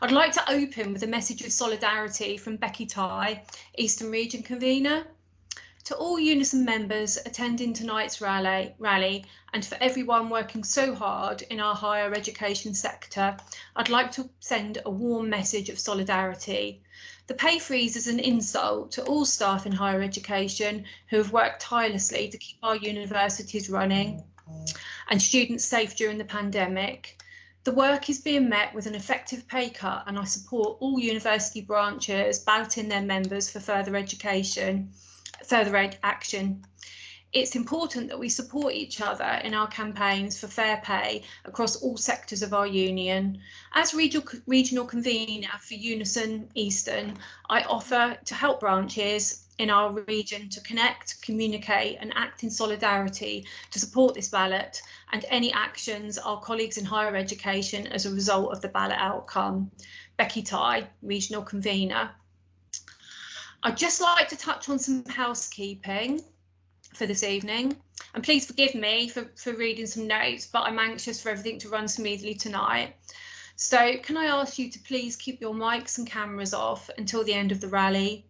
I'd like to open with a message of solidarity from Becky Tighe, Eastern Region Convener. To all Unison members attending tonight's rally and for everyone working so hard in our higher education sector, I'd like to send a warm message of solidarity. The pay freeze is an insult to all staff in higher education who have worked tirelessly to keep our universities running and students safe during the pandemic. The work is being met with an effective pay cut, and I support all university branches balloting their members for further action. It's important that we support each other in our campaigns for fair pay across all sectors of our union. As regional convener for Unison Eastern, I offer to help branches in our region to connect, communicate and act in solidarity to support this ballot and any actions our colleagues in higher education as a result of the ballot outcome. Becky Tighe, regional convener. I'd just like to touch on some housekeeping for this evening, and please forgive me for reading some notes, but I'm anxious for everything to run smoothly tonight. So can I ask you to please keep your mics and cameras off until the end of the rally?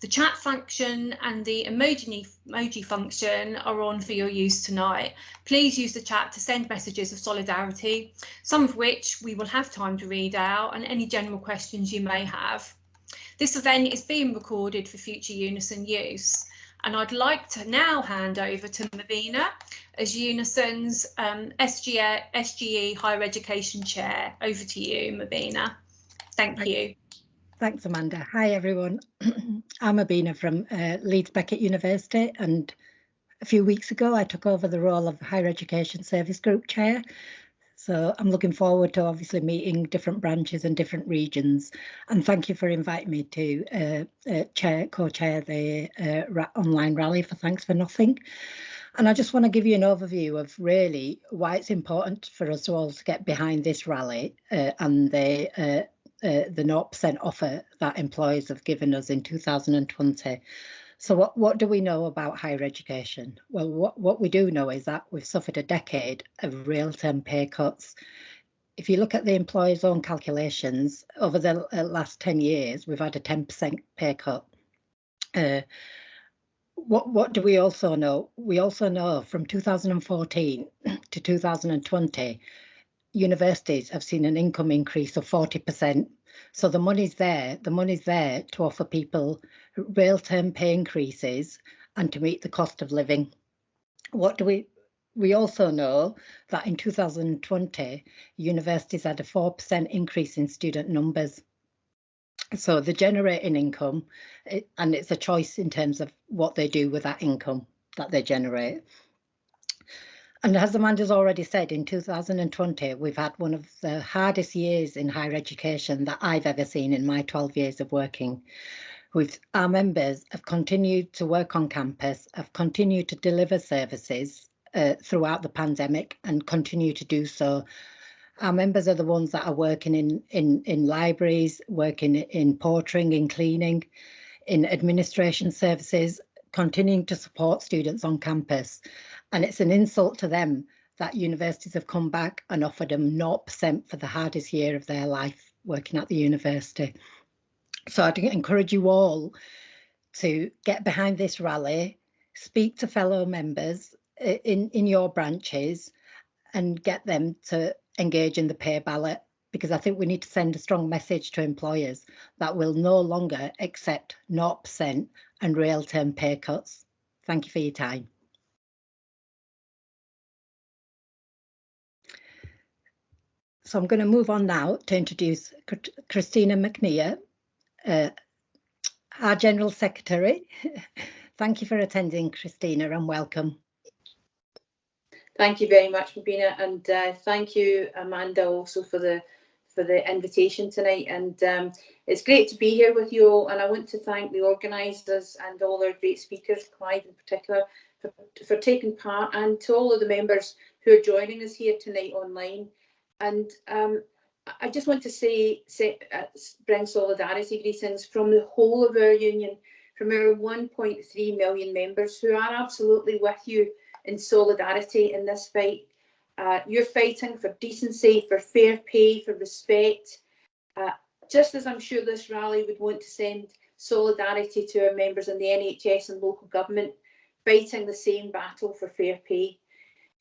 The chat function and the emoji function are on for your use tonight. Please use the chat to send messages of solidarity, some of which we will have time to read out, and any general questions you may have. This event is being recorded for future Unison use, and I'd like to now hand over to Mobina as Unison's SGE Higher Education Chair. Over to you, Mobina. Thank you. Thanks, Amanda. Hi, everyone. I'm Mobina from Leeds Beckett University, and a few weeks ago I took over the role of Higher Education Service Group Chair. So I'm looking forward to obviously meeting different branches and different regions. And thank you for inviting me to co-chair the online rally for Thanks for Nothing. And I just want to give you an overview of really why it's important for us all to get behind this rally and the 0% offer that employers have given us in 2020. So what do we know about higher education? Well, what we do know is that we've suffered a decade of real-term pay cuts. If you look at the employer's own calculations, over the last 10 years, we've had a 10% pay cut. What do we also know? We also know from 2014 to 2020, universities have seen an income increase of 40%. So the money's there to offer people real-term pay increases and to meet the cost of living. We also know that in 2020, universities had a 4% increase in student numbers. So they're generating income, and it's a choice in terms of what they do with that income that they generate. And as Amanda's already said, in 2020, we've had one of the hardest years in higher education that I've ever seen in my 12 years of working. Our members have continued to work on campus, have continued to deliver services throughout the pandemic and continue to do so. Our members are the ones that are working in libraries, working in portering, in cleaning, in administration services, continuing to support students on campus. And it's an insult to them that universities have come back and offered them 0% for the hardest year of their life working at the university. So I'd encourage you all to get behind this rally, speak to fellow members in your branches and get them to engage in the pay ballot, because I think we need to send a strong message to employers that will no longer accept 0% and real-term pay cuts. Thank you for your time. So I'm going to move on now to introduce Christina McAnea, our General Secretary. Thank you for attending, Christina, and welcome. Thank you very much, Mobina, and thank you, Amanda, also for the invitation tonight. And it's great to be here with you all, and I want to thank the organisers and all our great speakers, Clive in particular, for taking part, and to all of the members who are joining us here tonight online. And I just want to bring solidarity greetings from the whole of our union, from our 1.3 million members who are absolutely with you in solidarity in this fight. You're fighting for decency, for fair pay, for respect, Just as I'm sure this rally would want to send solidarity to our members in the NHS and local government fighting the same battle for fair pay,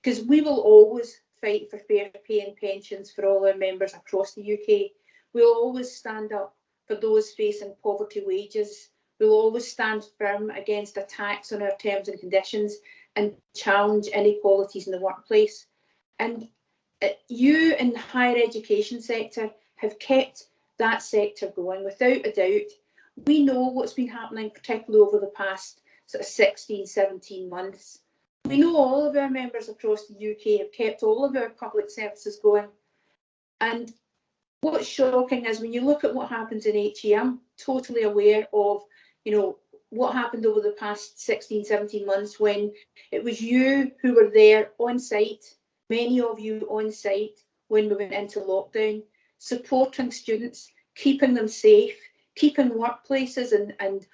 because we will always fight for fair pay and pensions for all our members across the UK. We'll always stand up for those facing poverty wages. We'll always stand firm against attacks on our terms and conditions and challenge inequalities in the workplace. And you in the higher education sector have kept that sector going without a doubt. We know what's been happening, particularly over the past sort of 16, 17 months. We know all of our members across the UK have kept all of our public services going. And what's shocking is when you look at what happens in HE, I'm totally aware of, what happened over the past 16, 17 months when it was you who were there on site, many of you on site when we went into lockdown, supporting students, keeping them safe, keeping workplaces and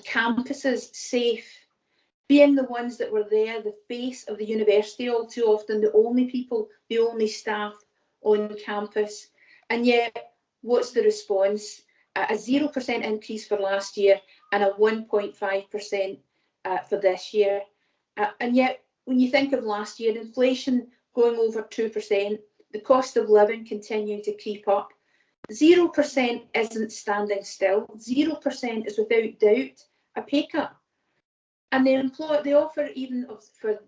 campuses safe, being the ones that were there, the face of the university, all too often the only people, the only staff on campus. And yet, what's the response? A 0% increase for last year and a 1.5% for this year. And yet, when you think of last year, inflation going over 2%, the cost of living continuing to creep up, 0% isn't standing still. 0% is without doubt a pay cut. And the offer even for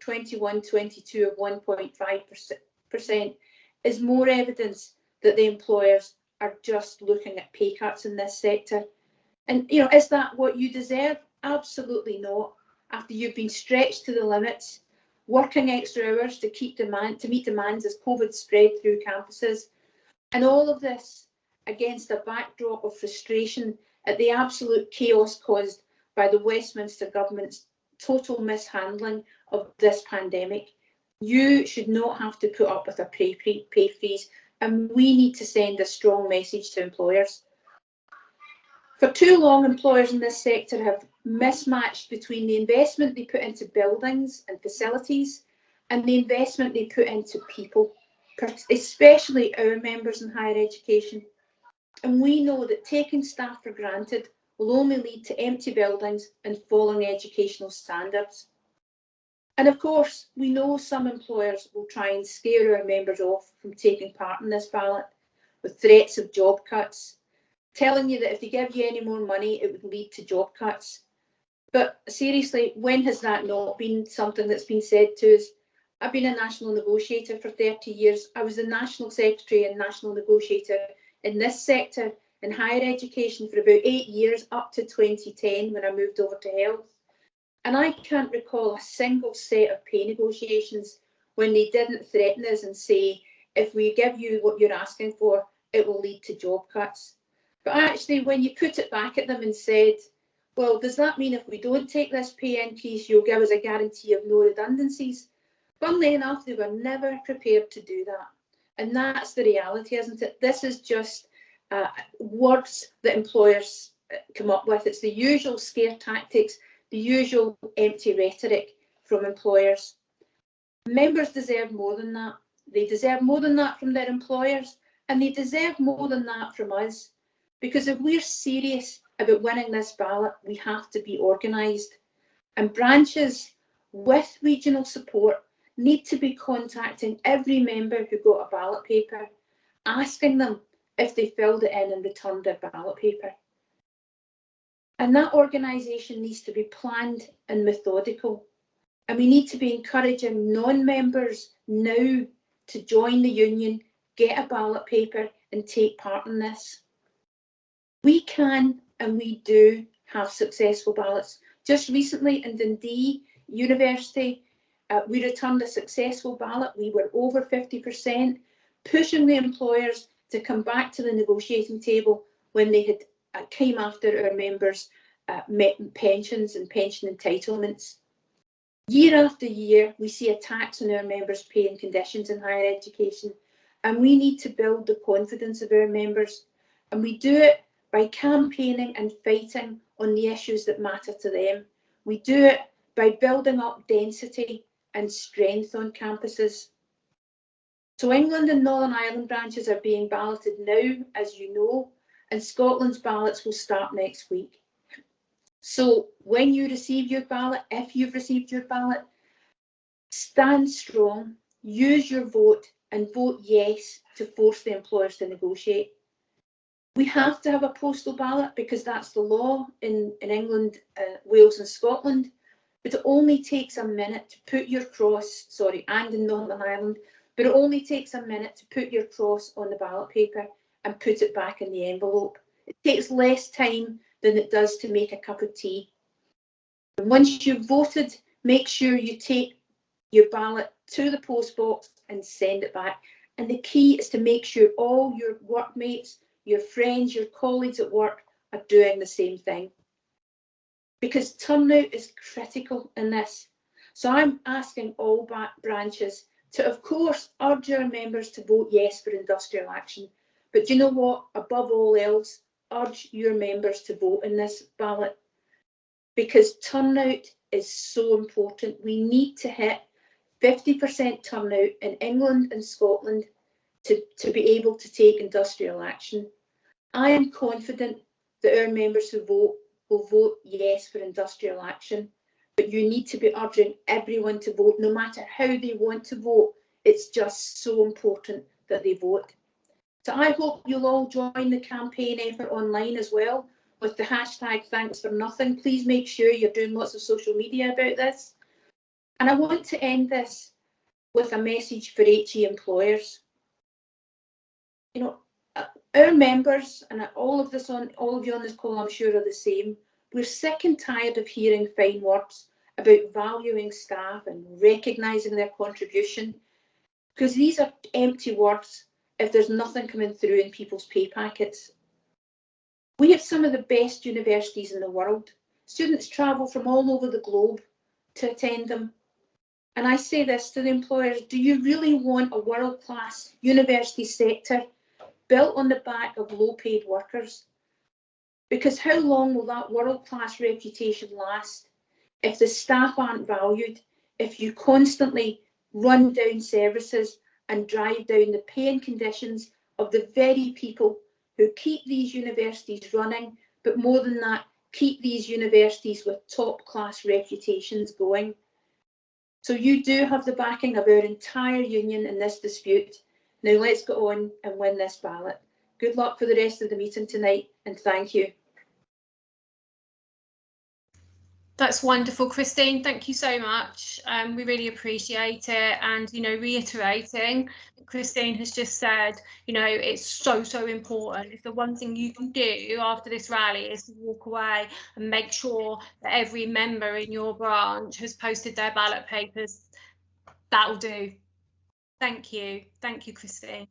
21-22 of 1.5% is more evidence that the employers are just looking at pay cuts in this sector. And is that what you deserve? Absolutely not. After you've been stretched to the limits, working extra hours to meet demands as COVID spread through campuses, and all of this against a backdrop of frustration at the absolute chaos caused by the Westminster government's total mishandling of this pandemic. You should not have to put up with a pay freeze, and we need to send a strong message to employers. For too long, employers in this sector have mismatched between the investment they put into buildings and facilities and the investment they put into people, especially our members in higher education. And we know that taking staff for granted will only lead to empty buildings and falling educational standards. And of course, we know some employers will try and scare our members off from taking part in this ballot with threats of job cuts, telling you that if they give you any more money, it would lead to job cuts. But seriously, when has that not been something that's been said to us? I've been a national negotiator for 30 years. I was the national secretary and national negotiator in this sector in higher education for about 8 years, up to 2010 when I moved over to health. And I can't recall a single set of pay negotiations when they didn't threaten us and say, if we give you what you're asking for, it will lead to job cuts. But actually, when you put it back at them and said, well, does that mean if we don't take this pay increase, you'll give us a guarantee of no redundancies? Funnily enough, they were never prepared to do that. And that's the reality, isn't it? This is just words that employers come up with. It's the usual scare tactics, the usual empty rhetoric from employers. Members deserve more than that. They deserve more than that from their employers, and they deserve more than that from us. Because if we're serious about winning this ballot, we have to be organised. And branches with regional support need to be contacting every member who got a ballot paper, asking them if they filled it in and returned their ballot paper. And that organisation needs to be planned and methodical. And we need to be encouraging non-members now to join the union, get a ballot paper and take part in this. We can and we do have successful ballots. Just recently in Dundee University, we returned a successful ballot. We were over 50%, pushing the employers to come back to the negotiating table when they had came after our members' pensions and pension entitlements. Year after year, we see attacks on our members' pay and conditions in higher education, and we need to build the confidence of our members. And we do it by campaigning and fighting on the issues that matter to them. We do it by building up density and strength on campuses. So England and Northern Ireland branches are being balloted now, as you know, and Scotland's ballots will start next week. So when you receive your ballot, if you've received your ballot, stand strong, use your vote and vote yes to force the employers to negotiate. We have to have a postal ballot because that's the law in England, Wales and Scotland, but it only takes a minute to put your cross, and in Northern Ireland, but it only takes a minute to put your cross on the ballot paper and put it back in the envelope. It takes less time than it does to make a cup of tea. And once you've voted, make sure you take your ballot to the post box and send it back. And the key is to make sure all your workmates, your friends, your colleagues at work are doing the same thing. Because turnout is critical in this. So I'm asking all branches to, of course, urge our members to vote yes for industrial action. But you know what? Above all else, urge your members to vote in this ballot. Because turnout is so important. We need to hit 50% turnout in England and Scotland to be able to take industrial action. I am confident that our members who vote will vote yes for industrial action, but you need to be urging everyone to vote, no matter how they want to vote. It's just so important that they vote. So I hope you'll all join the campaign effort online as well with the hashtag Thanks for Nothing. Please make sure you're doing lots of social media about this. And I want to end this with a message for HE employers. You know, our members, and all of you on this call, I'm sure, are the same. We're sick and tired of hearing fine words about valuing staff and recognising their contribution, because these are empty words if there's nothing coming through in people's pay packets. We have some of the best universities in the world. Students travel from all over the globe to attend them. And I say this to the employers: do you really want a world-class university sector built on the back of low-paid workers? Because how long will that world-class reputation last if the staff aren't valued, if you constantly run down services and drive down the pay and conditions of the very people who keep these universities running, but more than that, keep these universities with top-class reputations going? So you do have the backing of our entire union in this dispute. Now let's go on and win this ballot. Good luck for the rest of the meeting tonight, and thank you. That's wonderful, Christine. Thank you so much. We really appreciate it. And, you know, reiterating, Christine has just said, you know, it's so important. If the one thing you can do after this rally is to walk away and make sure that every member in your branch has posted their ballot papers, that'll do. Thank you. Thank you, Christine.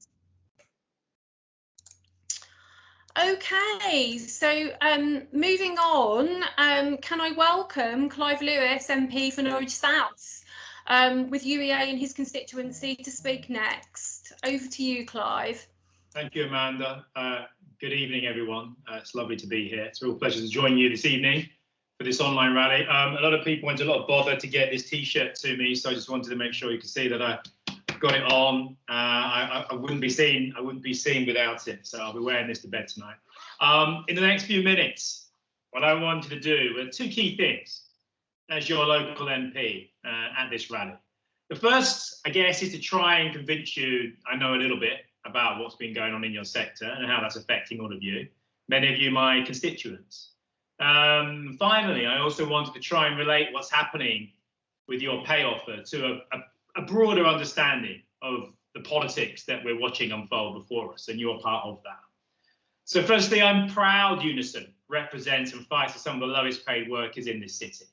Okay, so moving on, can I welcome Clive Lewis, MP for Norwich South, with UEA in his constituency, to speak next. Over to you, Clive. Thank you, Amanda. Good evening, everyone. It's lovely to be here. It's a real pleasure to join you this evening for this online rally. A lot of people went to a lot of bother to get this T-shirt to me, so I just wanted to make sure you could see that I got it on. I wouldn't be seen without it, so I'll be wearing this to bed tonight. In the next few minutes, what I wanted to do were two key things as your local MP at this rally. The first, I guess, is to try and convince you I know a little bit about what's been going on in your sector and how that's affecting all of you, many of you my constituents. Finally, I also wanted to try and relate what's happening with your pay offer to a broader understanding of the politics that we're watching unfold before us, and you're part of that. So firstly, I'm proud Unison represents and fights for some of the lowest paid workers in this city.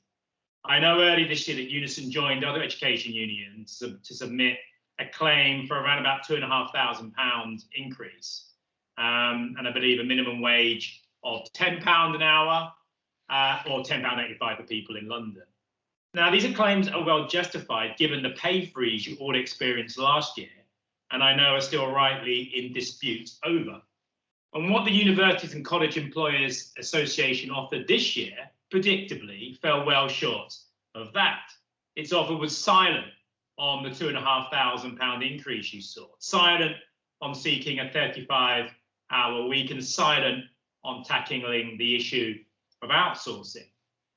I know early this year that Unison joined other education unions to submit a claim for around about £2,500 increase, and I believe a minimum wage of £10 an hour or £10.85 for people in London. Now, these are claims are well justified given the pay freeze you all experienced last year, and I know are still rightly in dispute over. And what the Universities and College Employers Association offered this year, predictably, fell well short of that. Its offer was silent on the £2,500 increase you saw, silent on seeking a 35-hour week, and silent on tackling the issue of outsourcing.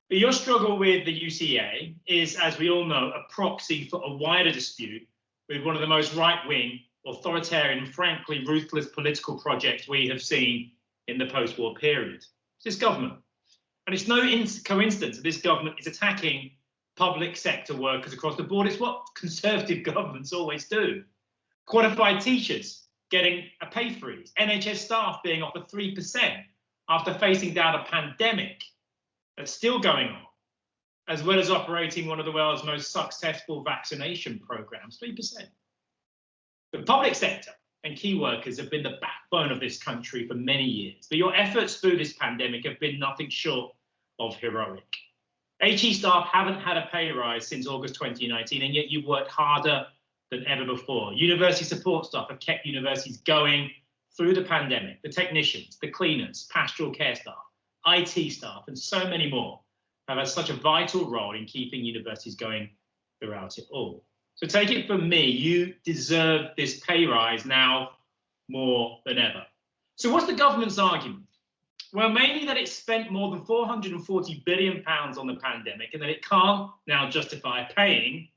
But your struggle with the UCA is, as we all know, a proxy for a wider dispute with one of the most right-wing, authoritarian, and frankly ruthless political projects we have seen in the post-war period. It's this government. And it's no coincidence that this government is attacking public sector workers across the board. It's what Conservative governments always do. Qualified teachers getting a pay freeze, NHS staff being offered 3% after facing down a pandemic that's still going on, as well as operating one of the world's most successful vaccination programs, 3%. The public sector and key workers have been the backbone of this country for many years, but your efforts through this pandemic have been nothing short of heroic. HE staff haven't had a pay rise since August 2019, and yet you've worked harder than ever before. University support staff have kept universities going through the pandemic. The technicians, the cleaners, pastoral care staff, IT staff, and so many more have had such a vital role in keeping universities going throughout it all. So take it from me, you deserve this pay rise now more than ever. So what's the government's argument? Well, mainly that it's spent more than £440 billion on the pandemic and that it can't now justify paying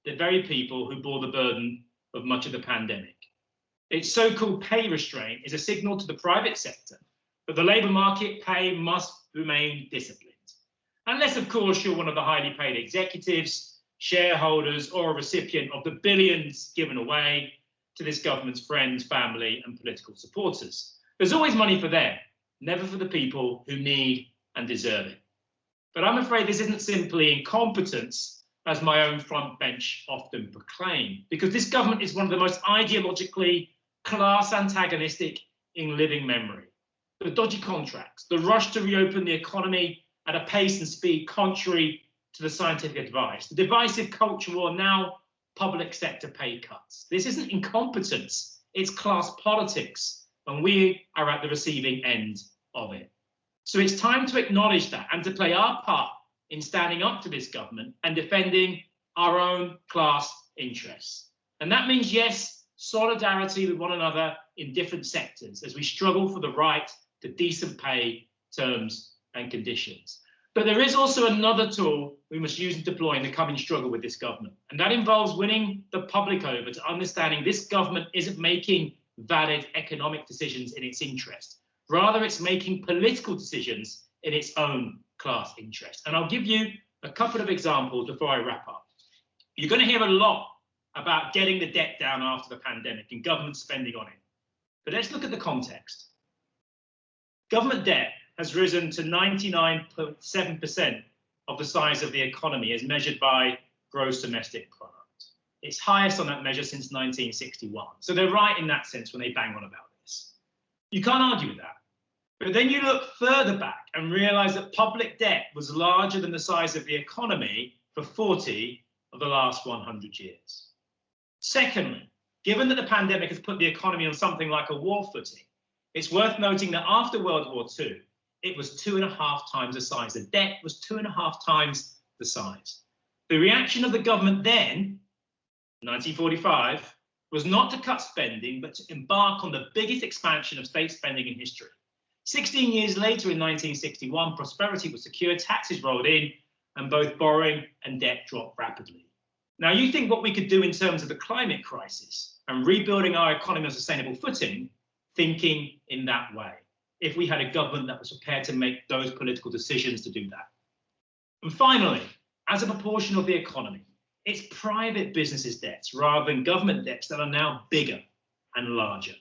the very people who bore the burden of much of the pandemic. Its so-called pay restraint is a signal to the private sector that the labour market pay must remain disciplined. Unless, of course, you're one of the highly paid executives, shareholders, or a recipient of the billions given away to this government's friends, family, and political supporters. There's always money for them, never for the people who need and deserve it. But I'm afraid this isn't simply incompetence, as my own front bench often proclaim, because this government is one of the most ideologically class antagonistic in living memory. The dodgy contracts, the rush to reopen the economy at a pace and speed contrary to the scientific advice, the divisive culture war, now public sector pay cuts. This isn't incompetence, it's class politics, and we are at the receiving end of it. So it's time to acknowledge that and to play our part in standing up to this government and defending our own class interests. And that means, yes, solidarity with one another in different sectors as we struggle for the right to decent pay, terms and conditions. But there is also another tool we must use and deploy in the coming struggle with this government, and that involves winning the public over to understanding this government isn't making valid economic decisions in its interest. Rather, it's making political decisions in its own class interest. And I'll give you a couple of examples before I wrap up. You're going to hear a lot about getting the debt down after the pandemic and government spending on it. But let's look at the context. Government debt has risen to 99.7% of the size of the economy as measured by gross domestic product. It's highest on that measure since 1961. So they're right in that sense when they bang on about this. You can't argue with that. But then you look further back and realise that public debt was larger than the size of the economy for 40 of the last 100 years. Secondly, given that the pandemic has put the economy on something like a war footing, it's worth noting that after World War II, it was 2.5 times the size. The debt was 2.5 times the size. The reaction of the government then, 1945, was not to cut spending, but to embark on the biggest expansion of state spending in history. 16 years later, in 1961, prosperity was secured, taxes rolled in, and both borrowing and debt dropped rapidly. Now, you think what we could do in terms of the climate crisis and rebuilding our economy on a sustainable footing, thinking in that way, if we had a government that was prepared to make those political decisions to do that. And finally, as a proportion of the economy, it's private businesses' debts rather than government debts that are now bigger and larger,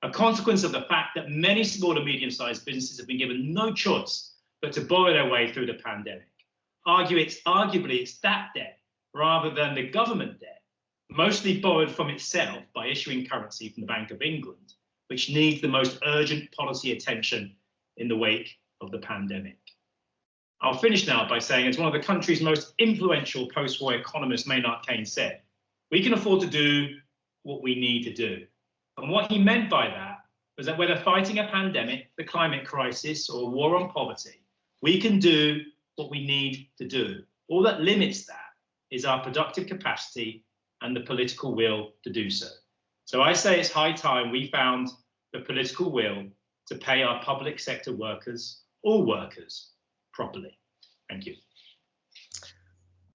a consequence of the fact that many small and medium-sized businesses have been given no choice but to borrow their way through the pandemic. Arguably, it's that debt rather than the government debt, mostly borrowed from itself by issuing currency from the Bank of England, which needs the most urgent policy attention in the wake of the pandemic. I'll finish now by saying, as one of the country's most influential post-war economists, Maynard Keynes, said, we can afford to do what we need to do. And what he meant by that was that whether fighting a pandemic, the climate crisis, or a war on poverty, we can do what we need to do. All that limits that is our productive capacity and the political will to do so. So I say it's high time we found the political will to pay our public sector workers, all workers, properly. Thank you.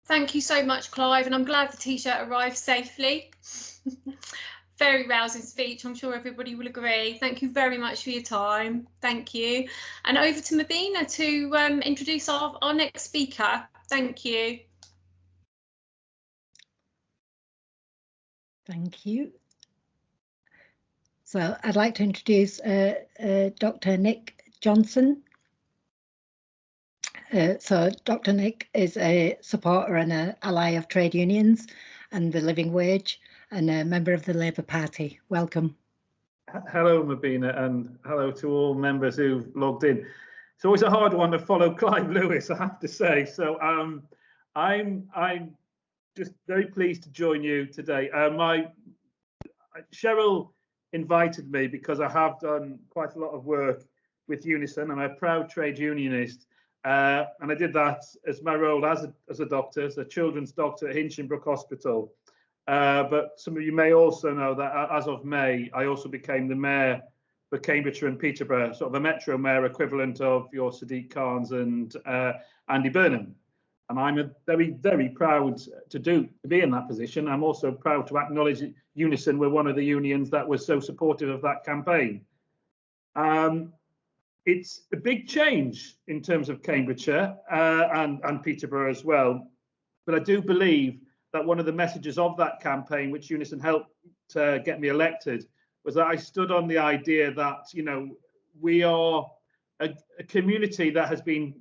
Thank you so much, Clive, and I'm glad the T-shirt arrived safely. Very rousing speech, I'm sure everybody will agree. Thank you very much for your time. Thank you. And over to Mobina to introduce our next speaker. Thank you. Thank you. So I'd like to introduce Dr. Nik Johnson. So Dr. Nik is a supporter and an ally of trade unions and the living wage, and a member of the Labour Party. Welcome. Hello, Mobina, and hello to all members who've logged in. It's always a hard one to follow Clive Lewis, I have to say. So I'm just very pleased to join you today. Cheryl invited me because I have done quite a lot of work with Unison. I'm a proud trade unionist, and I did that as my role as a doctor, as a children's doctor at Hinchinbrook Hospital. But some of you may also know that as of May, I also became the mayor for Cambridgeshire and Peterborough, sort of a metro mayor equivalent of your Sadiq Khans and Andy Burnham. And I'm very, very proud to be in that position. I'm also proud to acknowledge that Unison were one of the unions that was so supportive of that campaign. It's a big change in terms of Cambridgeshire and Peterborough as well. But I do believe that one of the messages of that campaign, which Unison helped to get me elected, was that I stood on the idea that, you know, we are a community that has been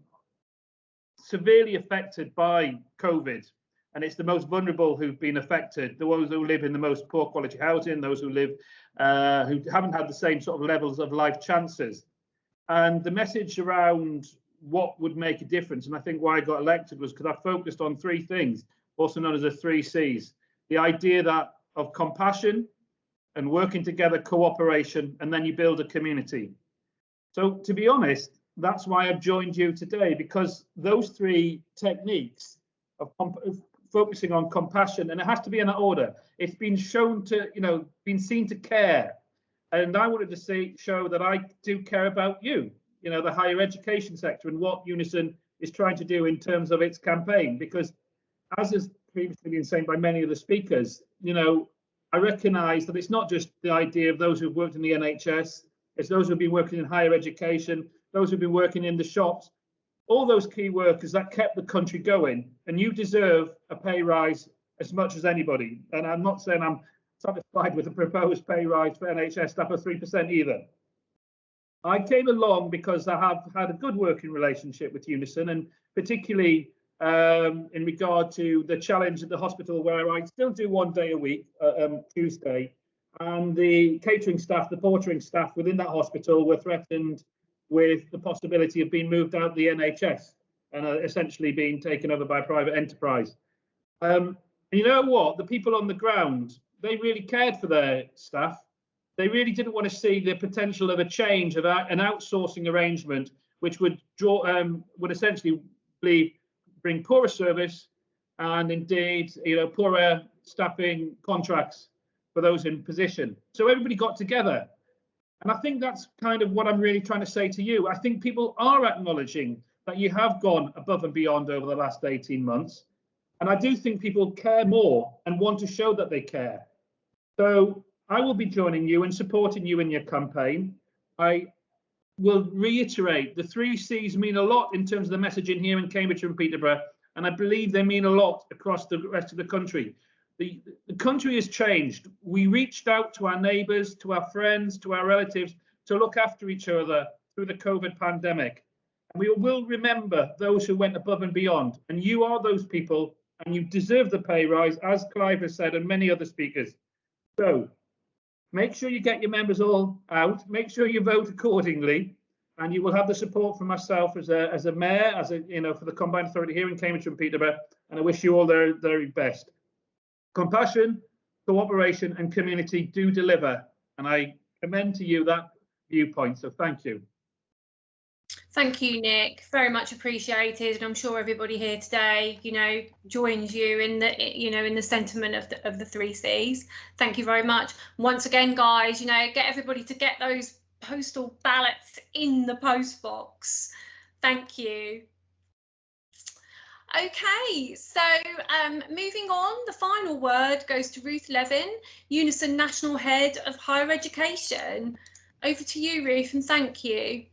severely affected by COVID, and it's the most vulnerable who've been affected, those who live in the most poor quality housing, those who live who haven't had the same sort of levels of life chances. And the message around what would make a difference, and I think why I got elected, was because I focused on three things, also known as the 3 C's. The idea that of compassion and working together, cooperation, and then you build a community. So to be honest, that's why I've joined you today, because those 3 techniques of focusing on compassion, and it has to be in that order. It's been shown to, you know, been seen to care. And I wanted to show that I do care about you, you know, the higher education sector and what Unison is trying to do in terms of its campaign, because as has previously been said by many of the speakers, you know, I recognise that it's not just the idea of those who've worked in the NHS, it's those who've been working in higher education, those who've been working in the shops, all those key workers that kept the country going, and you deserve a pay rise as much as anybody. And I'm not saying I'm satisfied with the proposed pay rise for NHS staff of 3% either. I came along because I have had a good working relationship with Unison, and particularly in regard to the challenge at the hospital, where I still do 1 day a week, Tuesday, and the catering staff, the portering staff within that hospital were threatened with the possibility of being moved out of the NHS and essentially being taken over by private enterprise. And you know what? The people on the ground, they really cared for their staff. They really didn't want to see the potential of a change of an outsourcing arrangement, which would essentially bring poorer service and indeed, you know, poorer staffing contracts for those in position. So everybody got together. And I think that's kind of what I'm really trying to say to you. I think people are acknowledging that you have gone above and beyond over the last 18 months. And I do think people care more and want to show that they care. So I will be joining you and supporting you in your campaign. I will reiterate the 3 C's mean a lot in terms of the messaging here in Cambridgeshire and Peterborough, and I believe they mean a lot across the rest of the country. The country has changed. We reached out to our neighbours, to our friends, to our relatives to look after each other through the COVID pandemic. And we will remember those who went above and beyond. And you are those people, and you deserve the pay rise, as Clive has said, and many other speakers. So make sure you get your members all out. Make sure you vote accordingly, and you will have the support from myself as a mayor, for the combined authority here in Cambridgeshire and Peterborough. And I wish you all the very best. Compassion, cooperation, and community do deliver, and I commend to you that viewpoint. So thank you. Thank you, Nick. Very much appreciated, and I'm sure everybody here today, joins you in the sentiment of the 3 C's. Thank you very much. Once again, guys, get everybody to get those postal ballots in the post box. Thank you. Okay, so moving on, the final word goes to Ruth Levin, Unison National Head of Higher Education. Over to you, Ruth, and thank you.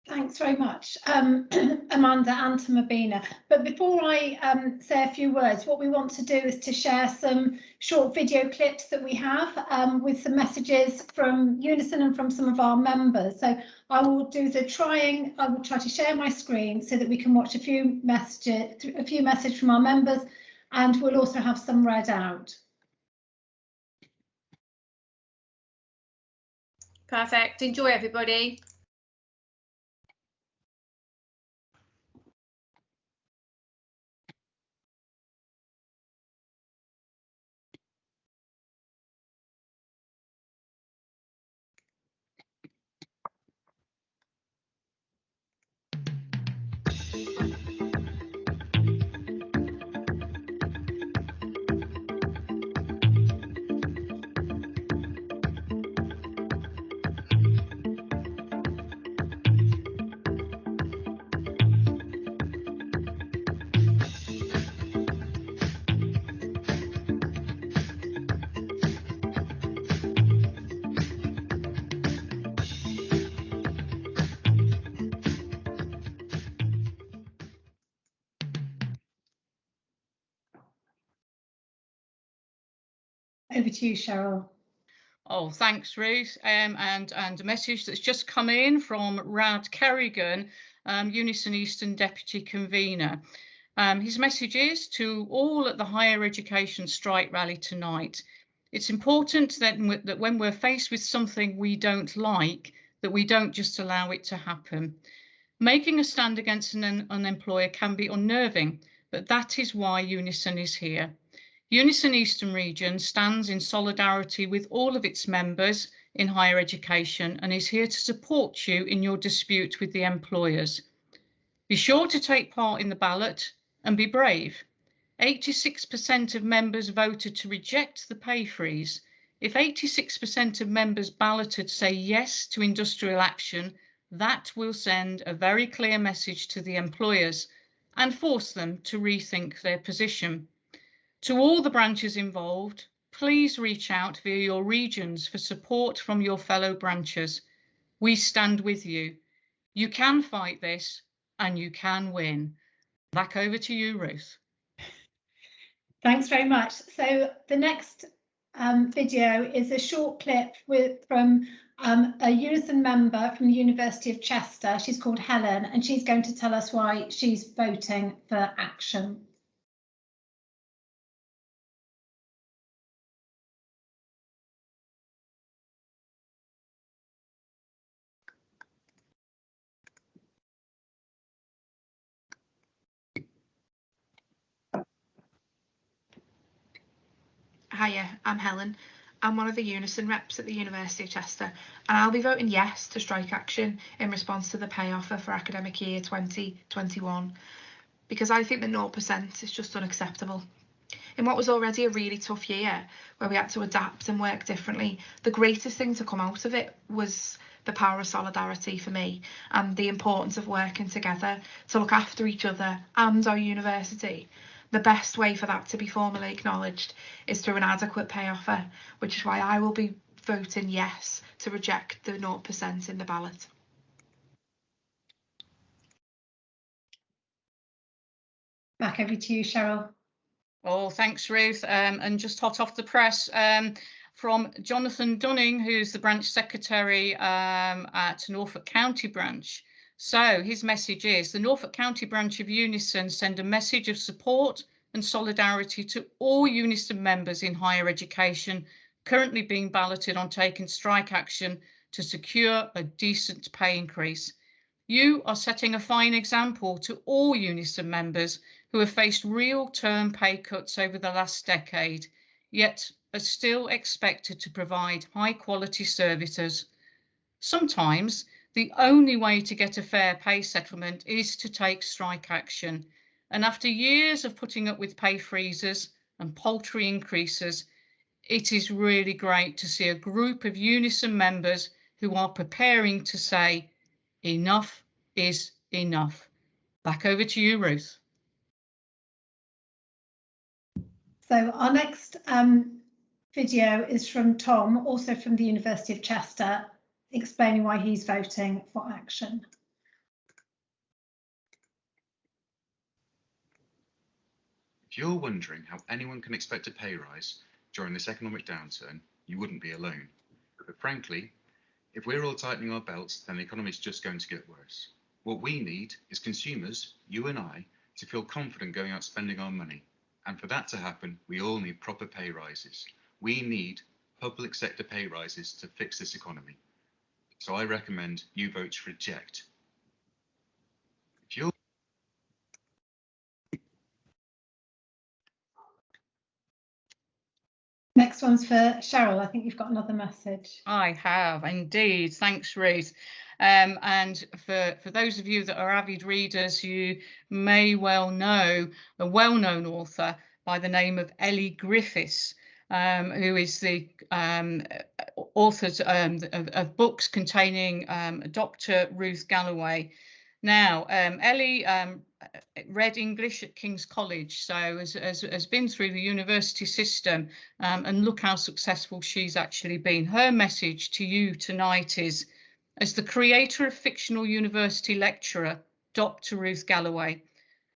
Thanks very much, Amanda and to Mobina. But before I say a few words, what we want to do is to share some short video clips that we have with some messages from Unison and from some of our members. So I will try to share my screen so that we can watch a few messages from our members, and we'll also have some read out. Perfect. Enjoy, everybody. Over to you, Cheryl. Oh, thanks, Ruth. And a message that's just come in from Rad Kerrigan, Unison Eastern Deputy Convener. His message is to all at the Higher Education Strike Rally tonight. It's important that when we're faced with something we don't like, that we don't just allow it to happen. Making a stand against an employer can be unnerving, but that is why Unison is here. Unison Eastern Region stands in solidarity with all of its members in higher education and is here to support you in your dispute with the employers. Be sure to take part in the ballot and be brave. 86% of members voted to reject the pay freeze. If 86% of members balloted say yes to industrial action, that will send a very clear message to the employers and force them to rethink their position. To all the branches involved, please reach out via your regions for support from your fellow branches. We stand with you. You can fight this and you can win. Back over to you, Ruth. Thanks very much. So the next video is a short clip from a Unison member from the University of Chester. She's called Helen, and she's going to tell us why she's voting for action. Hiya, I'm Helen. I'm one of the Unison reps at the University of Chester, and I'll be voting yes to strike action in response to the pay offer for academic year 2021, because I think that 0% is just unacceptable. In what was already a really tough year, where we had to adapt and work differently, the greatest thing to come out of it was the power of solidarity for me, and the importance of working together to look after each other and our university. The best way for that to be formally acknowledged is through an adequate pay offer, which is why I will be voting yes to reject the 0% in the ballot. Back over to you, Cheryl. Oh, thanks, Ruth. And just hot off the press from Jonathan Dunning, who's the branch secretary at Norfolk County branch. So his message is the Norfolk County branch of Unison send a message of support and solidarity to all Unison members in higher education currently being balloted on taking strike action to secure a decent pay increase. You are setting a fine example to all Unison members who have faced real term pay cuts over the last decade, yet are still expected to provide high quality services. Sometimes The only way to get a fair pay settlement is to take strike action. And after years of putting up with pay freezes and paltry increases, it is really great to see a group of Unison members who are preparing to say, enough is enough. Back over to you, Ruth. So our next video is from Tom, also from the University of Chester, explaining why he's voting for action. If you're wondering how anyone can expect a pay rise during this economic downturn, you wouldn't be alone. But frankly, if we're all tightening our belts, then the economy is just going to get worse. What we need is consumers, you and I, to feel confident going out spending our money. And for that to happen, we all need proper pay rises. We need public sector pay rises to fix this economy. So I recommend you vote to reject. If you're Next one's for Cheryl. I think you've got another message. I have indeed. Thanks, Ruth. And for those of you that are avid readers, you may well know a well-known author by the name of Ellie Griffiths, who is the author of books containing Dr. Ruth Galloway. Now, Ellie read English at King's College, so has been through the university system, and look how successful she's actually been. Her message to you tonight is, as the creator of fictional university lecturer, Dr. Ruth Galloway,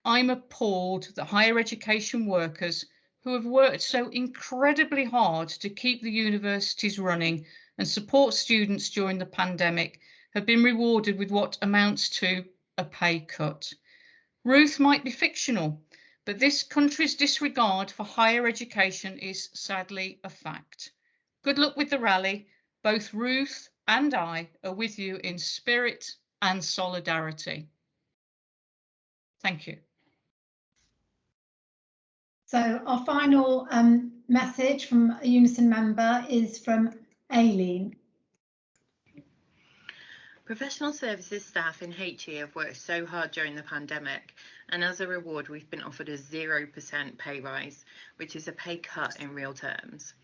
I'm appalled that higher education workers who have worked so incredibly hard to keep the universities running and support students during the pandemic have been rewarded with what amounts to a pay cut. Ruth might be fictional, but this country's disregard for higher education is sadly a fact. Good luck with the rally. Both Ruth and I are with you in spirit and solidarity. Thank you. So our final message from a Unison member is from Aileen. Professional services staff in HE have worked so hard during the pandemic, and as a reward we've been offered a 0% pay rise, which is a pay cut in real terms.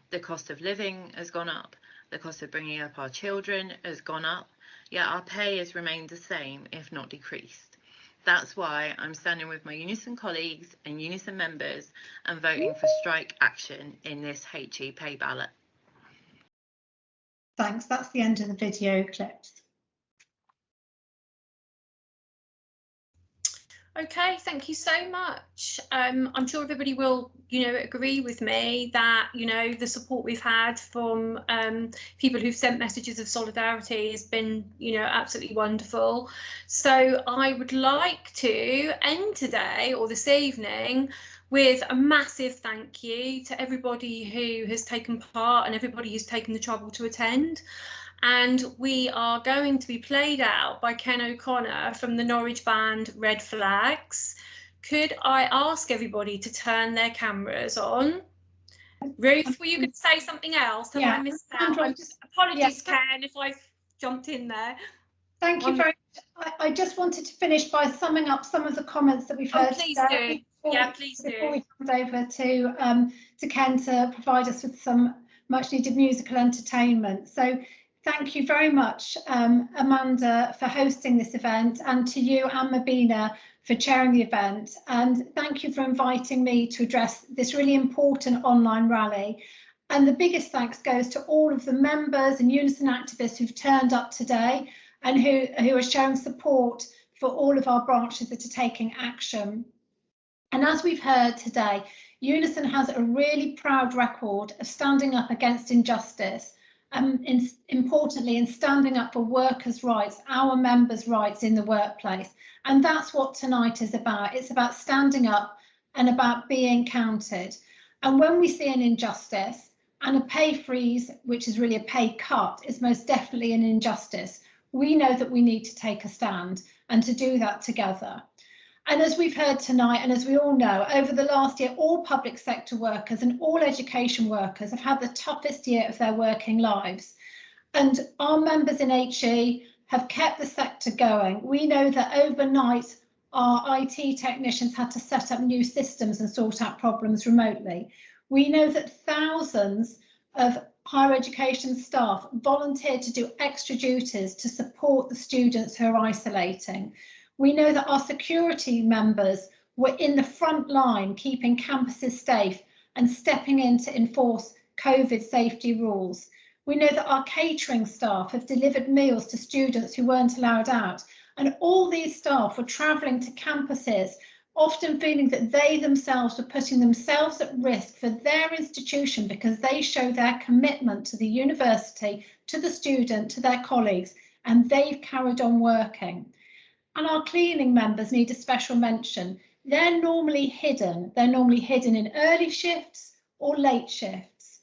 The cost of living has gone up, the cost of bringing up our children has gone up, yet our pay has remained the same, if not decreased. That's why I'm standing with my Unison colleagues and Unison members and voting for strike action in this HE pay ballot. Thanks, that's the end of the video clips. Okay, thank you so much. I'm sure everybody will, agree with me that, the support we've had from people who've sent messages of solidarity has been, absolutely wonderful. So I would like to end today or this evening with a massive thank you to everybody who has taken part and everybody who's taken the trouble to attend. And we are going to be played out by Ken O'Connor from the Norwich band Red Flags. Could I ask everybody to turn their cameras on? Ruth, were you going to say something else? Have I missed out? Apologies, Ken, if I've jumped in there. Thank you very much. I just wanted to finish by summing up some of the comments that we've heard. Please do. Please do. Before we hand over to Ken to provide us with some much needed musical entertainment. So thank you very much, Amanda, for hosting this event, and to you and Mobina for chairing the event. And thank you for inviting me to address this really important online rally. And the biggest thanks goes to all of the members and Unison activists who've turned up today and who are showing support for all of our branches that are taking action. And as we've heard today, Unison has a really proud record of standing up against injustice, importantly in standing up for workers' rights, our members' rights in the workplace. And that's what tonight is about. It's about standing up and about being counted. And when we see an injustice, and a pay freeze, which is really a pay cut, is most definitely an injustice, we know that we need to take a stand and to do that together. And as we've heard tonight, and as we all know, over the last year, all public sector workers and all education workers have had the toughest year of their working lives. And our members in HE have kept the sector going. We know that overnight our IT technicians had to set up new systems and sort out problems remotely. We know that thousands of higher education staff volunteered to do extra duties to support the students who are isolating. We know that our security members were in the front line, keeping campuses safe and stepping in to enforce COVID safety rules. We know that our catering staff have delivered meals to students who weren't allowed out. And all these staff were travelling to campuses, often feeling that they themselves were putting themselves at risk for their institution because they show their commitment to the university, to the student, to their colleagues, and they've carried on working. And our cleaning members need a special mention. They're normally hidden. They're normally hidden in early shifts or late shifts.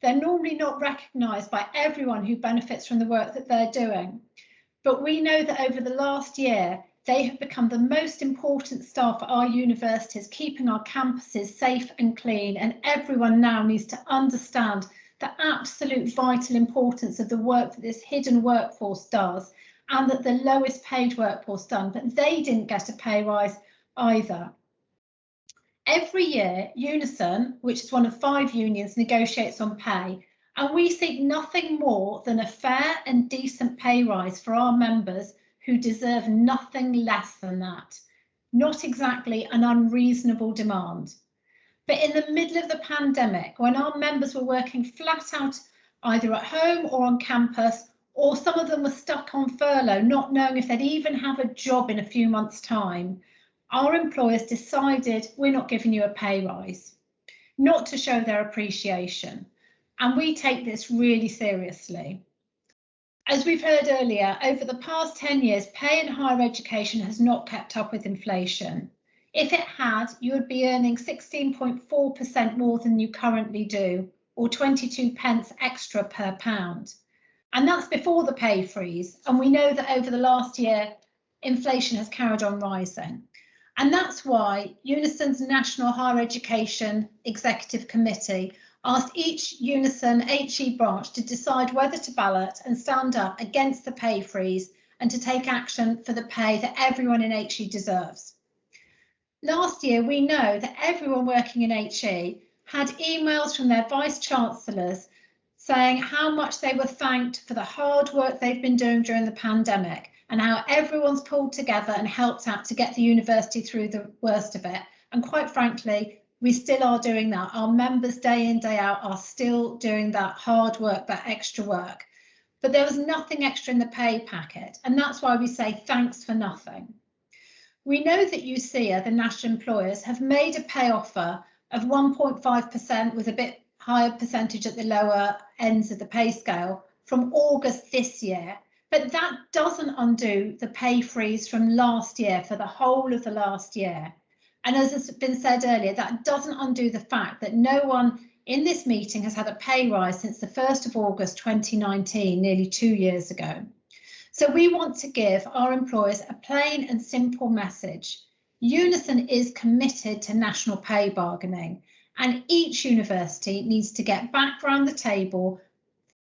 They're normally not recognised by everyone who benefits from the work that they're doing. But we know that over the last year, they have become the most important staff at our universities, keeping our campuses safe and clean. And everyone now needs to understand the absolute vital importance of the work that this hidden workforce does, and that the lowest paid workforce done, but they didn't get a pay rise either. Every year, Unison, which is one of 5 unions, negotiates on pay, and we seek nothing more than a fair and decent pay rise for our members who deserve nothing less than that. Not exactly an unreasonable demand. But in the middle of the pandemic, when our members were working flat out, either at home or on campus, or some of them were stuck on furlough, not knowing if they'd even have a job in a few months' time, our employers decided we're not giving you a pay rise, not to show their appreciation. And we take this really seriously. As we've heard earlier, over the past 10 years, pay in higher education has not kept up with inflation. If it had, you would be earning 16.4% more than you currently do, or 22 pence extra per pound. And that's before the pay freeze. And we know that over the last year, inflation has carried on rising. And that's why Unison's National Higher Education Executive Committee asked each Unison HE branch to decide whether to ballot and stand up against the pay freeze and to take action for the pay that everyone in HE deserves. Last year, we know that everyone working in HE had emails from their vice chancellors saying how much they were thanked for the hard work they've been doing during the pandemic and how everyone's pulled together and helped out to get the university through the worst of it. And quite frankly, we still are doing that. Our members day in, day out are still doing that hard work, that extra work. But there was nothing extra in the pay packet. And that's why we say thanks for nothing. We know that UCEA, the national employers, have made a pay offer of 1.5% with a bit higher percentage at the lower ends of the pay scale from August this year. But that doesn't undo the pay freeze from last year for the whole of the last year. And as has been said earlier, that doesn't undo the fact that no one in this meeting has had a pay rise since the 1st of August 2019, nearly 2 years ago. So we want to give our employers a plain and simple message. Unison is committed to national pay bargaining, and each university needs to get back round the table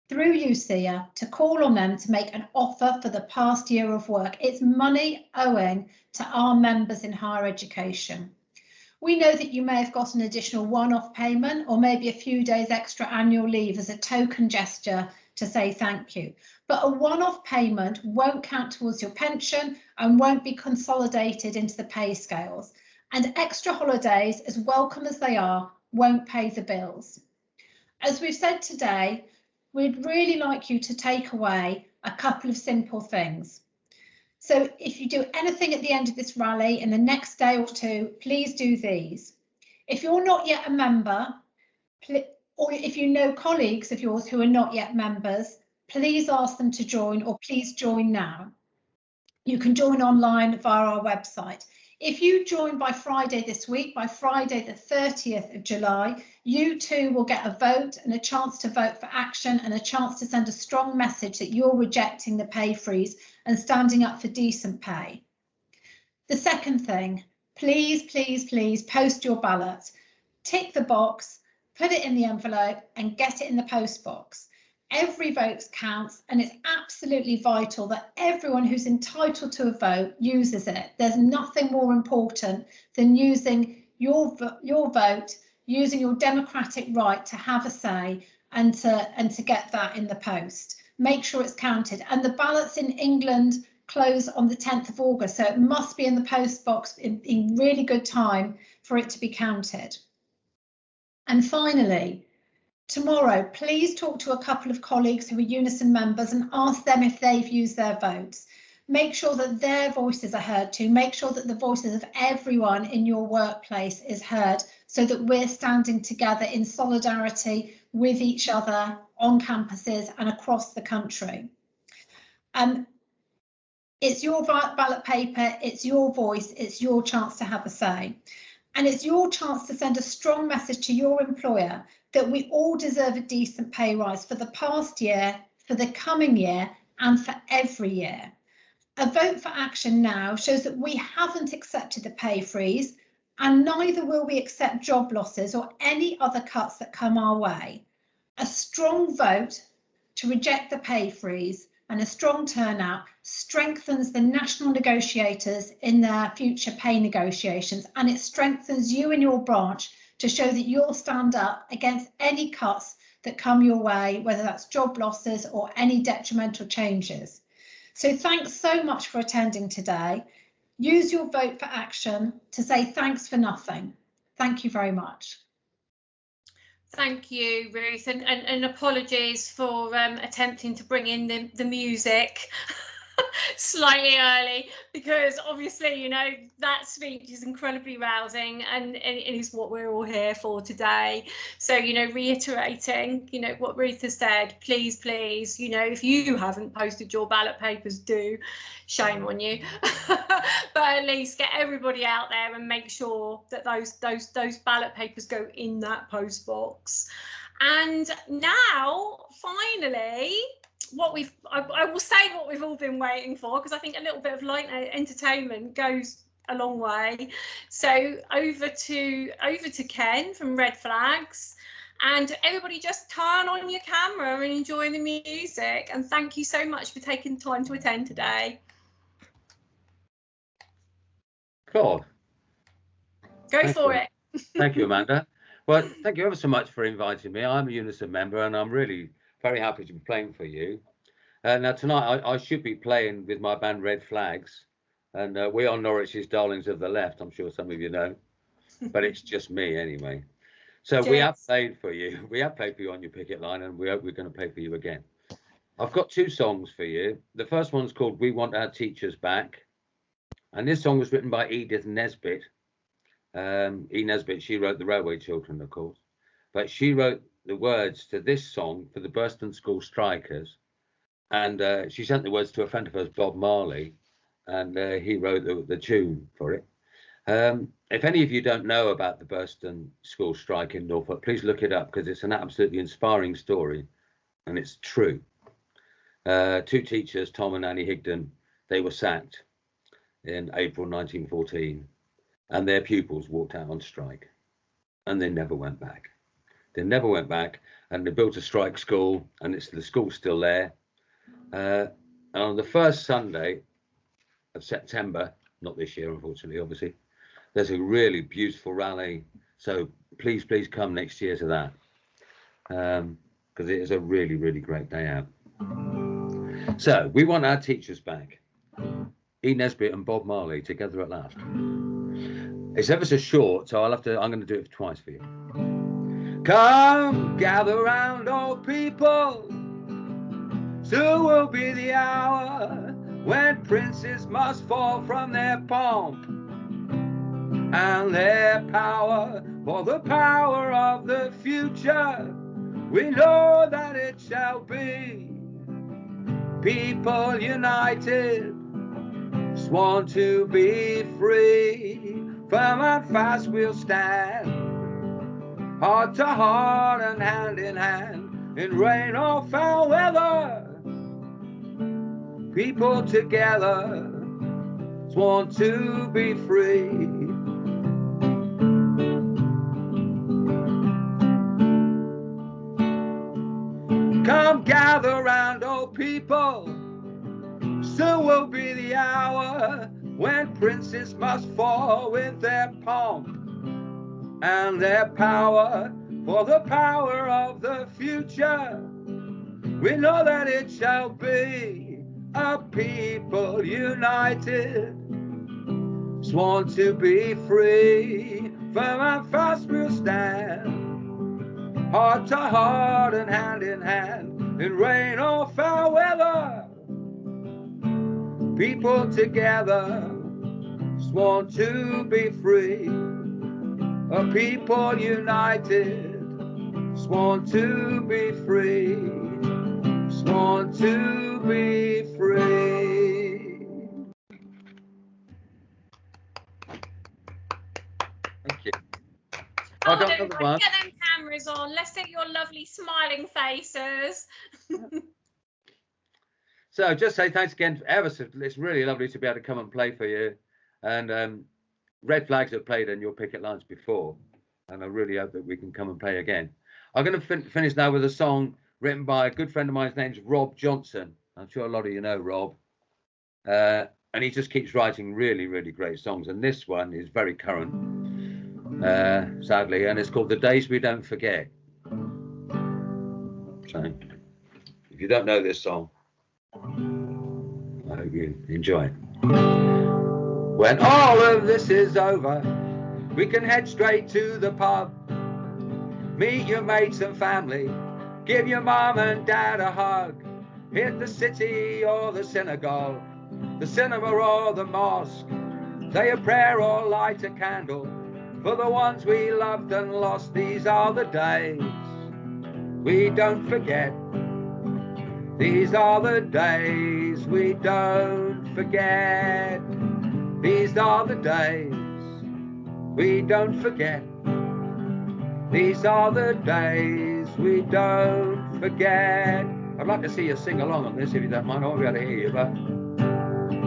through UCEA to call on them to make an offer for the past year of work. It's money owing to our members in higher education. We know that you may have got an additional one-off payment or maybe a few days extra annual leave as a token gesture to say thank you. But a one-off payment won't count towards your pension and won't be consolidated into the pay scales. And extra holidays, as welcome as they are, won't pay the bills. As we've said today, we'd really like you to take away a couple of simple things. So if you do anything at the end of this rally in the next day or two, please do these. If you're not yet a member, or if you know colleagues of yours who are not yet members, please ask them to join, or please join now. You can join online via our website. If you join by Friday this week, by Friday the 30th of July, you too will get a vote and a chance to vote for action and a chance to send a strong message that you're rejecting the pay freeze and standing up for decent pay. The second thing, please, please, please post your ballot. Tick the box, put it in the envelope and get it in the post box. every vote counts, and it's absolutely vital that everyone who's entitled to a vote uses it. There's nothing more important than using your vote, using your democratic right to have a say and to get that in the post. Make sure it's counted. And the ballots in England close on the 10th of August, so it must be in the post box in really good time for it to be counted. And finally, tomorrow, please talk to a couple of colleagues who are Unison members and ask them if they've used their votes. Make sure that their voices are heard too. Make sure that the voices of everyone in your workplace is heard, so that we're standing together in solidarity with each other on campuses and across the country. It's your ballot paper, it's your voice, it's your chance to have a say. And it's your chance to send a strong message to your employer that we all deserve a decent pay rise for the past year, for the coming year, and for every year. A vote for action now shows that we haven't accepted the pay freeze, and neither will we accept job losses or any other cuts that come our way. A strong vote to reject the pay freeze and a strong turnout strengthens the national negotiators in their future pay negotiations, and it strengthens you in your branch to show that you'll stand up against any cuts that come your way, whether that's job losses or any detrimental changes. So thanks so much for attending today. Use your vote for action to say thanks for nothing. Thank you very much. Thank you, Ruth, and apologies for attempting to bring in the music slightly early, because obviously, you know, that speech is incredibly rousing and it is what we're all here for today. So, you know, reiterating, you know, what Ruth has said, please, you know, if you haven't posted your ballot papers, do. Shame on you. But at least get everybody out there and make sure that those ballot papers go in that post box. And now, finally, I will say what we've all been waiting for, because I think a little bit of light entertainment goes a long way. So over to Ken from Red Flags, and everybody just turn on your camera and enjoy the music. And thank you so much for taking time to attend today. Cool. Go for it. Thank you, Amanda. Well, thank you ever so much for inviting me. I'm a Unison member and I'm really very happy to be playing for you. Now tonight I should be playing with my band Red Flags, and we are Norwich's darlings of the left. I'm sure some of you know, but it's just me anyway. So we have played for you. We have played for you on your picket line, and we're going to play for you again. I've got two songs for you. The first one's called We Want Our Teachers Back, and this song was written by Edith Nesbit. E. Nesbit, she wrote The Railway Children, of course, but she wrote the words to this song for the Burston School Strikers, and she sent the words to a friend of hers, Bob Marley, and he wrote the tune for it. If any of you don't know about the Burston School strike in Norfolk, please look it up, because it's an absolutely inspiring story, and it's true. Two teachers, Tom and Annie Higdon, they were sacked in April 1914, and their pupils walked out on strike, and they never went back. They never went back, and they built a strike school, and the school's still there. And on the first Sunday of September, not this year, unfortunately, obviously, there's a really beautiful rally. So please come next year to that, because it is a really, really great day out. So we want our teachers back. E. Nesbit and Bob Marley together at last. It's ever so short, so I'm going to do it twice for you. Come, gather round, all people. Soon will be the hour when princes must fall from their pomp and their power for the power of the future. We know that it shall be. People united, sworn to be free. Firm and fast we'll stand, heart to heart and hand in hand, in rain or foul weather. People together, sworn to be free. Come gather be the hour when princes must fall with their pomp and their power for the power of the future. We know that it shall be a people united, sworn to be free, firm and fast we'll stand, heart to heart and hand in hand, in rain or foul weather, people together, sworn to be free, a people united, sworn to be free, sworn to be free. Thank you. Oh, get them cameras on. Let's see your lovely smiling faces. So just say thanks again ever so. It's really lovely to be able to come and play for you. And Red Flags have played in your picket lines before, and I really hope that we can come and play again. I'm going to finish now with a song written by a good friend of mine. His name's Rob Johnson. I'm sure a lot of you know Rob. And he just keeps writing really, really great songs. And this one is very current, sadly, and it's called The Days We Don't Forget. So if you don't know this song, I hope you enjoy it. When all of this is over, we can head straight to the pub, meet your mates and family, give your mum and dad a hug, hit the city or the synagogue, the cinema or the mosque, say a prayer or light a candle for the ones we loved and lost. These are the days we don't forget. These are the days we don't forget. These are the days we don't forget. These are the days we don't forget. I'd like to see you sing along on this if you don't mind. I won't be able to hear you, but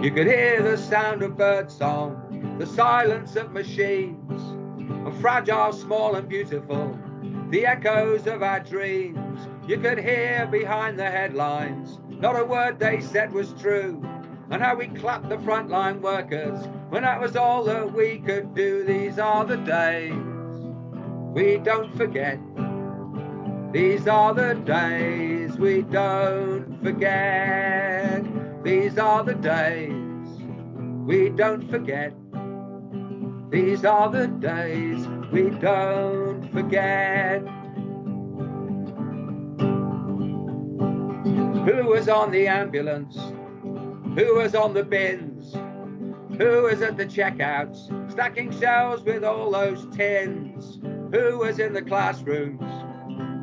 you could hear the sound of birdsong, the silence of machines, and fragile, small and beautiful, the echoes of our dreams. You could hear behind the headlines, not a word they said was true, and how we clapped the frontline workers when that was all that we could do. These are the days we don't forget. These are the days we don't forget. These are the days we don't forget. These are the days we don't forget. Who was on the ambulance? Who was on the bins? Who was at the checkouts, stacking shelves with all those tins? Who was in the classrooms?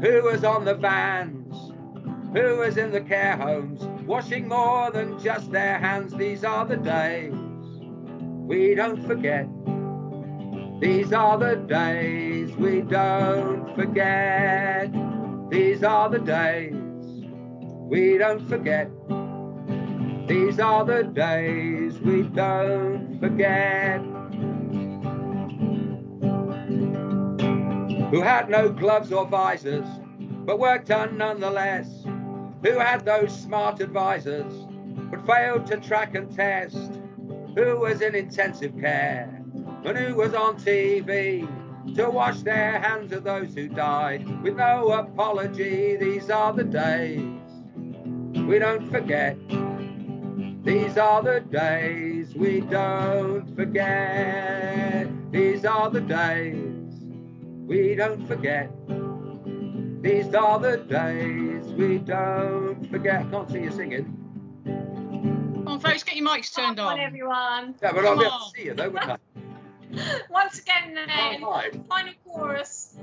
Who was on the vans? Who was in the care homes, washing more than just their hands? These are the days we don't forget. These are the days we don't forget. These are the days we don't forget. These are the days we don't forget. Who had no gloves or visors, but worked on nonetheless? Who had those smart advisors, but failed to track and test? Who was in intensive care, and who was on TV to wash their hands of those who died with no apology? These are the days we don't forget. These are the days we don't forget. These are the days we don't forget. These are the days we don't forget. I can't see you singing. Come on, folks, get your mics turned on. Come on, everyone. Yeah, but I'll be able to see you though, wouldn't I? Once again, then, final chorus.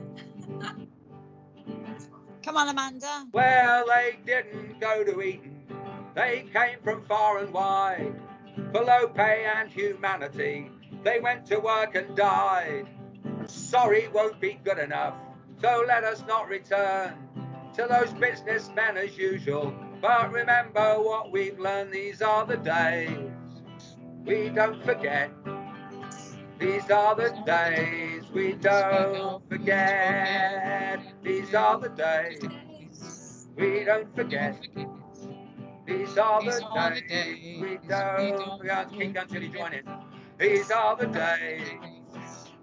Come on, Amanda. Well, they didn't go to Eton. They came from far and wide. For low pay and humanity, they went to work and died. Sorry won't be good enough, so let us not return to those businessmen as usual. But remember what we've learned. These are the days we don't forget. These are the days we don't forget. These are the days we don't forget. These are the days we don't. We're going to keep going till you join in. These are the days.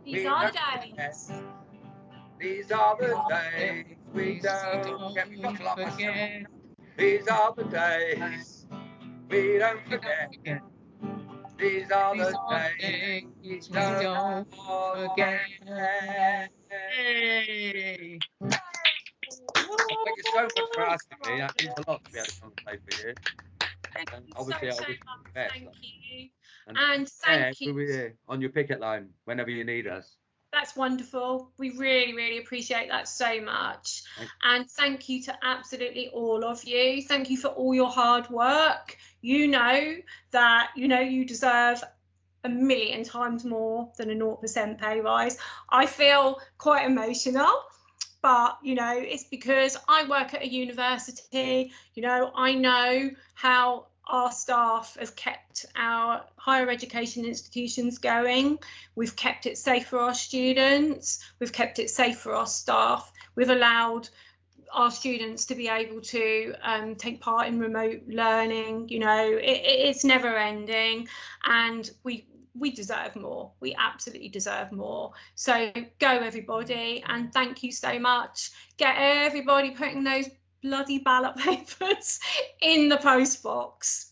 These are the days. These are the days we don't forget. We've got to laugh ourselves. These are the days we don't forget. These are the days we don't forget. Hey. Thank you so much for asking me. That means a lot to be able to come and play for you. Thank And you obviously, so I wish much. you the best. Thank you. And Thank we'll be you. here on your picket line whenever you need us. That's wonderful. We really, really appreciate that so much. And thank you to absolutely all of you. Thank you for all your hard work. You know that, you deserve a million times more than a 0% pay rise. I feel quite emotional, but, it's because I work at a university. I know how our staff have kept our higher education institutions going. We've kept it safe for our students. We've kept it safe for our staff. We've allowed our students to be able to take part in remote learning. It's never ending, and we deserve more. We absolutely deserve more. So go everybody, and thank you so much. Get everybody putting those bloody ballot papers in the post box.